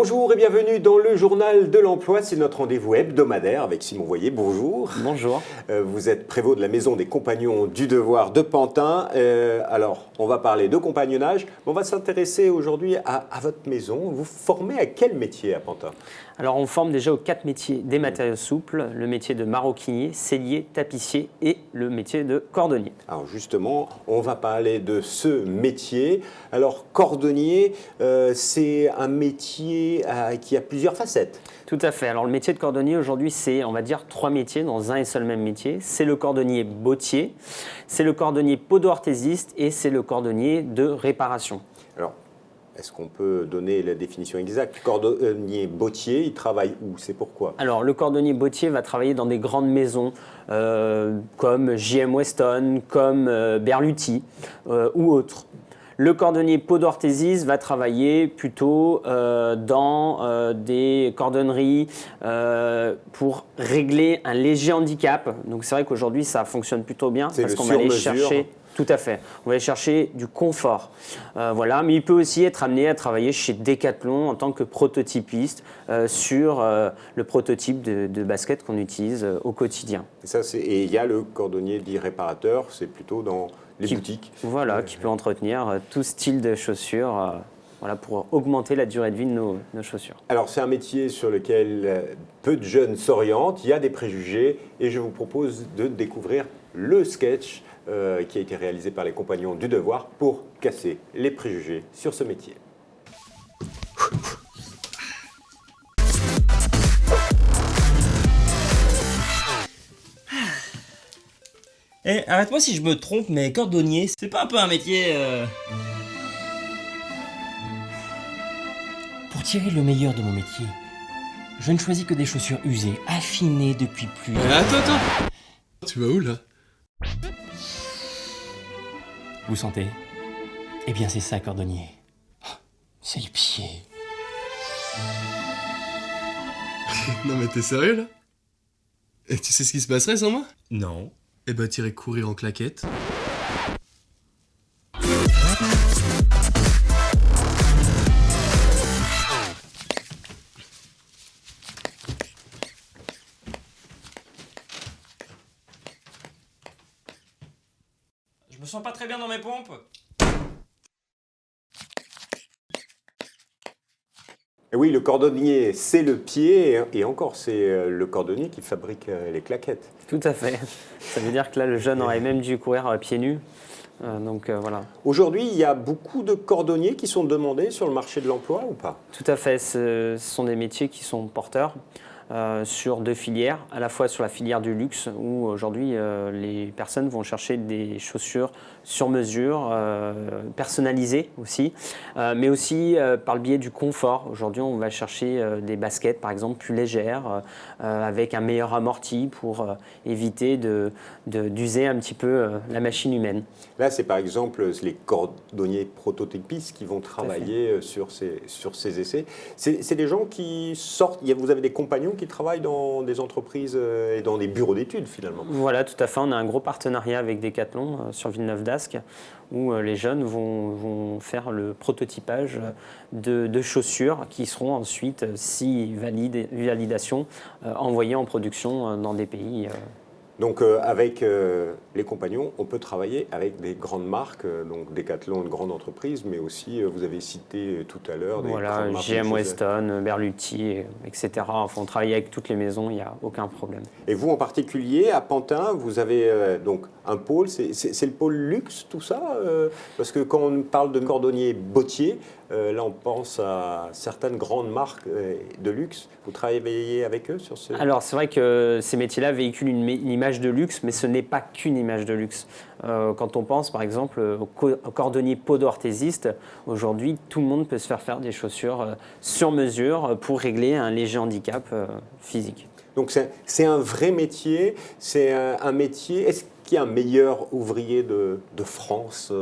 Bonjour et bienvenue dans le journal de l'emploi. C'est notre rendez-vous hebdomadaire avec Simon Voyer. Bonjour. Bonjour. Vous êtes prévôt de la maison des compagnons du devoir de Pantin. Alors, on va parler de compagnonnage. On va s'intéresser aujourd'hui à votre maison. Vous formez à quel métier à Pantin? Alors, on forme déjà aux 4 métiers des matériaux souples, le métier de maroquinier, sellier, tapissier et le métier de cordonnier. Alors justement, on va parler de ce métier. Alors, cordonnier, c'est un métier qui a plusieurs facettes. Tout à fait. Alors, le métier de cordonnier, aujourd'hui, c'est, on va dire, 3 métiers dans un et seul même métier. C'est le cordonnier bottier, c'est le cordonnier podo-orthésiste et c'est le cordonnier de réparation. Alors, est-ce qu'on peut donner la définition exacte? Cordonnier bottier, il travaille où? C'est pourquoi? Alors, le cordonnier bottier va travailler dans des grandes maisons comme J.M. Weston, comme Berluti ou autres. Le cordonnier podo-orthésiste va travailler plutôt dans des cordonneries pour régler un léger handicap. Donc, c'est vrai qu'aujourd'hui, ça fonctionne plutôt bien parce qu'on va aller chercher. Tout à fait. On va aller chercher du confort. Voilà. Mais il peut aussi être amené à travailler chez Decathlon en tant que prototypiste sur le prototype de basket qu'on utilise au quotidien. Et il y a le cordonnier dit réparateur, c'est plutôt dans les boutiques. Voilà, qui peut entretenir tout style de chaussures voilà, pour augmenter la durée de vie de nos chaussures. Alors, c'est un métier sur lequel peu de jeunes s'orientent. Il y a des préjugés et je vous propose de découvrir le sketch qui a été réalisé par les compagnons du devoir pour casser les préjugés sur ce métier. Eh, arrête-moi si je me trompe, mais cordonnier, c'est pas un peu un métier Pour tirer le meilleur de mon métier, je ne choisis que des chaussures usées, affinées depuis plus... Attends. Tu vas où là? Vous sentez? Eh bien c'est ça, cordonnier. C'est le pied. Non mais t'es sérieux là? Et tu sais ce qui se passerait sans moi? Non. Eh ben t'irais courir en claquettes. Je me sens pas très bien dans mes pompes. Et oui, le cordonnier, c'est le pied et encore, c'est le cordonnier qui fabrique les claquettes. Tout à fait. Ça veut dire que là, le jeune aurait même dû courir pieds nus. Voilà. Aujourd'hui, il y a beaucoup de cordonniers qui sont demandés sur le marché de l'emploi ou pas? Tout à fait. Ce sont des métiers qui sont porteurs sur 2 filières, à la fois sur la filière du luxe où aujourd'hui les personnes vont chercher des chaussures sur mesure, personnalisées aussi, mais aussi par le biais du confort. Aujourd'hui, on va chercher des baskets par exemple plus légères, avec un meilleur amorti pour éviter d'user un petit peu la machine humaine. Là, c'est par exemple les cordonniers prototypistes qui vont travailler sur ces essais. C'est des gens qui sortent, vous avez des compagnons qui travaillent dans des entreprises et dans des bureaux d'études finalement. Voilà, tout à fait. On a un gros partenariat avec Decathlon sur Villeneuve-d'Ascq où les jeunes vont faire le prototypage de chaussures qui seront ensuite, si validation, envoyées en production dans des pays. Donc avec les compagnons, on peut travailler avec des grandes marques, donc Decathlon, une grande entreprise, mais aussi, vous avez cité tout à l'heure, des grandes marques. J.M. Weston, Berluti, etc. Enfin, on travaille avec toutes les maisons, il n'y a aucun problème. Et vous en particulier, à Pantin, vous avez donc un pôle, c'est le pôle luxe, tout ça parce que quand on parle de cordonnier bottier, là on pense à certaines grandes marques de luxe. Vous travaillez avec eux sur ce... Alors c'est vrai que ces métiers-là véhiculent une image de luxe, mais ce n'est pas qu'une image de luxe. Quand on pense par exemple au cordonnier podo-orthésiste, aujourd'hui tout le monde peut se faire des chaussures sur mesure pour régler un léger handicap physique. Donc c'est un vrai métier, c'est un métier qu'il y a un meilleur ouvrier de France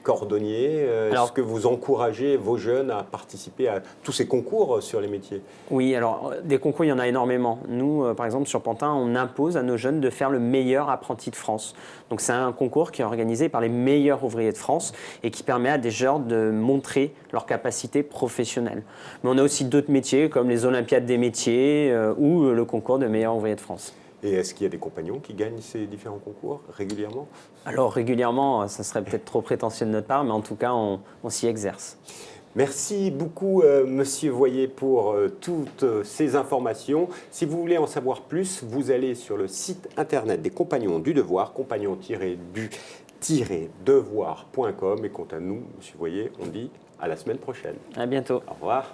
cordonnier Alors- Est-ce que vous encouragez vos jeunes à participer à tous ces concours sur les métiers? Oui, alors des concours, il y en a énormément. Nous, par exemple, sur Pantin, on impose à nos jeunes de faire le meilleur apprenti de France. Donc c'est un concours qui est organisé par les meilleurs ouvriers de France et qui permet à des jeunes de montrer leurs capacités professionnelles. Mais on a aussi d'autres métiers comme les Olympiades des métiers ou le concours de meilleurs ouvriers de France. Et est-ce qu'il y a des compagnons qui gagnent ces différents concours régulièrement? Alors régulièrement, ça serait peut-être trop prétentieux de notre part, mais en tout cas, on s'y exerce. Merci beaucoup, Monsieur Voyer, pour toutes ces informations. Si vous voulez en savoir plus, vous allez sur le site internet des Compagnons du Devoir, compagnons-du-devoir.com. Et quant à nous, Monsieur Voyer, on dit à la semaine prochaine. À bientôt. Au revoir.